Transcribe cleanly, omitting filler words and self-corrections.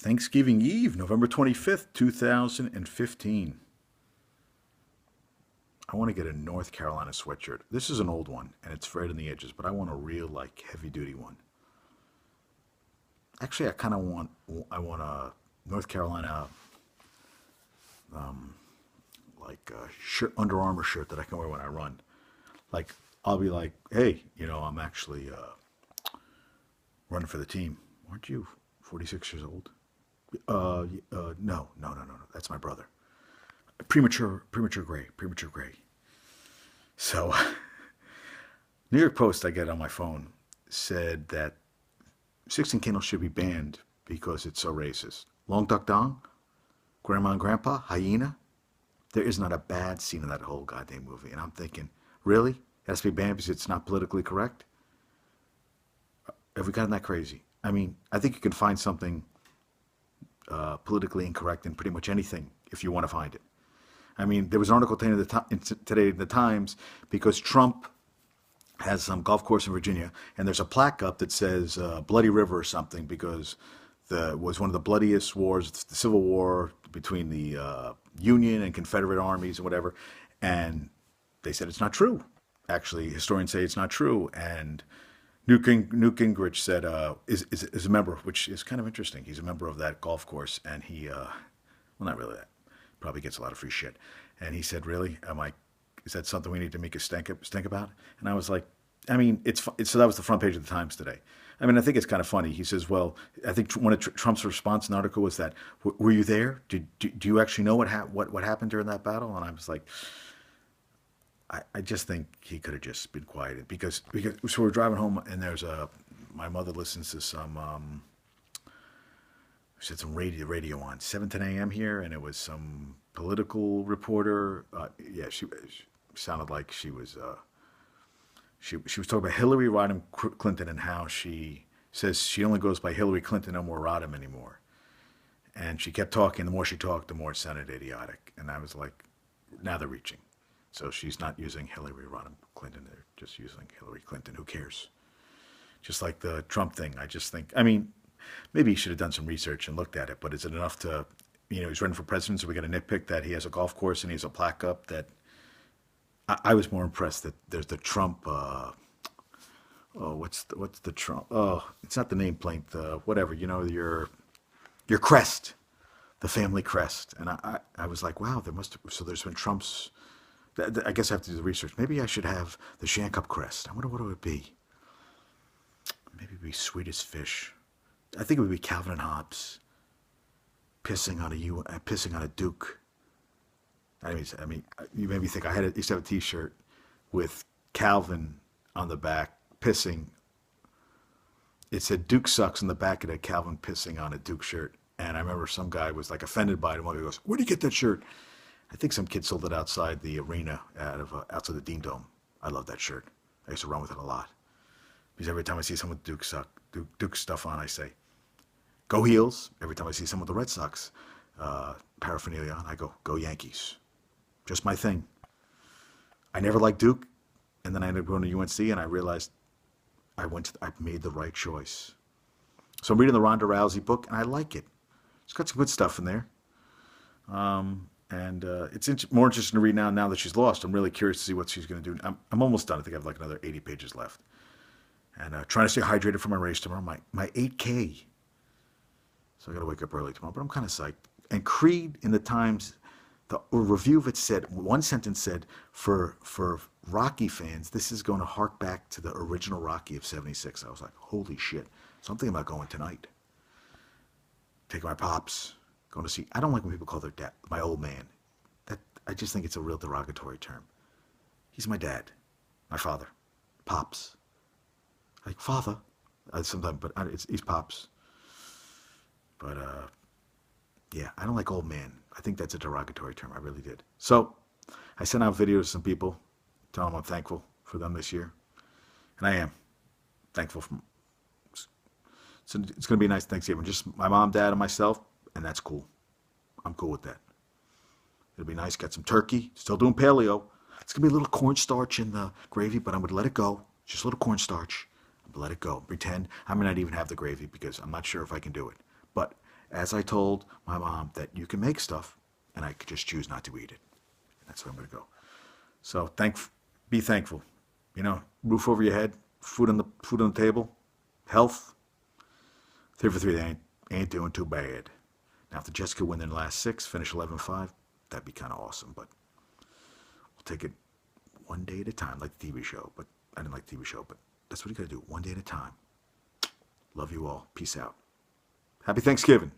Thanksgiving Eve, November 25th, 2015. I want to get a North Carolina sweatshirt. This is an old one, and it's frayed on the edges, but I want a real, like, heavy-duty one. Actually, I want a North Carolina, like, shirt, Under Armour shirt that I can wear when I run. Like, I'll be like, hey, I'm actually running for the team. Aren't you 46 years old? No, no, no, no, no. That's my brother. Premature gray, premature gray. So, New York Post I get on my phone said that 16 candles should be banned because it's so racist. Long Duck Dong, Grandma and Grandpa, Hyena. There is not a bad scene in that whole goddamn movie. And I'm thinking, really? It has to be banned because it's not politically correct? Have we gotten that crazy? I mean, I think you can find something politically incorrect in pretty much anything if you want to find it. I mean, there was an article today in the Times because Trump has some golf course in Virginia, and there's a plaque up that says Bloody River or something because it was one of the bloodiest wars, the Civil War between the Union and Confederate armies and whatever. And they said it's not true. Actually, historians say it's not true. And Newt Gingrich said is a member, which is kind of interesting. He's a member of that golf course, and well, not really that. Probably gets a lot of free shit. And he said, "Really? Is that something we need to make a stink about?" And I was like, I mean, so that was the front page of the Times today. I mean, I think it's kind of funny. He says, "Well, I think one of Trump's response in the article was that, were you there? Do you actually know what happened during that battle?" And I was like, I just think he could have just been quiet because so we're driving home and my mother listens to some she had some radio on 7:10 a.m. here, and it was some political reporter. Yeah, she sounded like she was she was talking about Hillary Rodham Clinton and how she says she only goes by Hillary Clinton, no more Rodham anymore. And she kept talking. The more she talked, the more it sounded idiotic. And I was like, now they're reaching. So she's not using Hillary Rodham Clinton. They're just using Hillary Clinton. Who cares? Just like the Trump thing. I just think, I mean, maybe he should have done some research and looked at it. But is it enough to, he's running for president, so we got to nitpick that he has a golf course and he has a plaque up that. I was more impressed that there's the Trump. What's the Trump? Oh, it's not the nameplate. Whatever. Your crest, the family crest. And I was like, wow, so there's been Trump's. I guess I have to do the research. Maybe I should have the Shankup crest. I wonder what it would be. Maybe it would be sweet as fish. I think it would be Calvin and Hobbes pissing on a Duke. I mean, you made me think. I used to have a T-shirt with Calvin on the back pissing. It said Duke sucks on the back of it, Calvin pissing on a Duke shirt. And I remember some guy was like offended by it. And one guy goes, "Where do you get that shirt?" I think some kid sold it outside the arena, outside the Dean Dome. I love that shirt. I used to run with it a lot. Because every time I see someone with Duke stuff on, I say, "Go Heels." Every time I see someone with the Red Sox paraphernalia on, I go Yankees. Just my thing. I never liked Duke, and then I ended up going to UNC, and I realized I made the right choice. So I'm reading the Ronda Rousey book, and I like it. It's got some good stuff in there. And it's more interesting to read now that she's lost. I'm really curious to see what she's going to do. I'm almost done. I think I have like another 80 pages left. And trying to stay hydrated for my race tomorrow, my 8K. So I got to wake up early tomorrow, but I'm kind of psyched. And Creed in the Times, the review of it said, one sentence said, for Rocky fans, this is going to hark back to the original Rocky of '76. I was like, holy shit. So I'm thinking about going tonight. Taking my pops. Going to see. I don't like when people call their dad my old man. I just think it's a real derogatory term. He's my dad, my father, pops. Like father, sometimes, but he's pops. But yeah, I don't like old man. I think that's a derogatory term. I really did. So I sent out videos to some people, telling them I'm thankful for them this year, and I am thankful for. So it's going to be a nice Thanksgiving. Just my mom, dad, and myself. And that's cool. I'm cool with that. It'll be nice. Got some turkey. Still doing paleo. It's going to be a little cornstarch in the gravy, but I'm going to let it go. Just a little cornstarch. I'm going to let it go. Pretend I may not even have the gravy because I'm not sure if I can do it. But as I told my mom, that you can make stuff, and I could just choose not to eat it. And that's where I'm going to go. So be thankful. You know, roof over your head, food on the table, health. 3 for 3, they ain't doing too bad. Now, if the Jets could win their last 6, finish 11-5, that'd be kind of awesome. But we'll take it one day at a time, like the TV show. But I didn't like the TV show, but that's what you got to do, one day at a time. Love you all. Peace out. Happy Thanksgiving.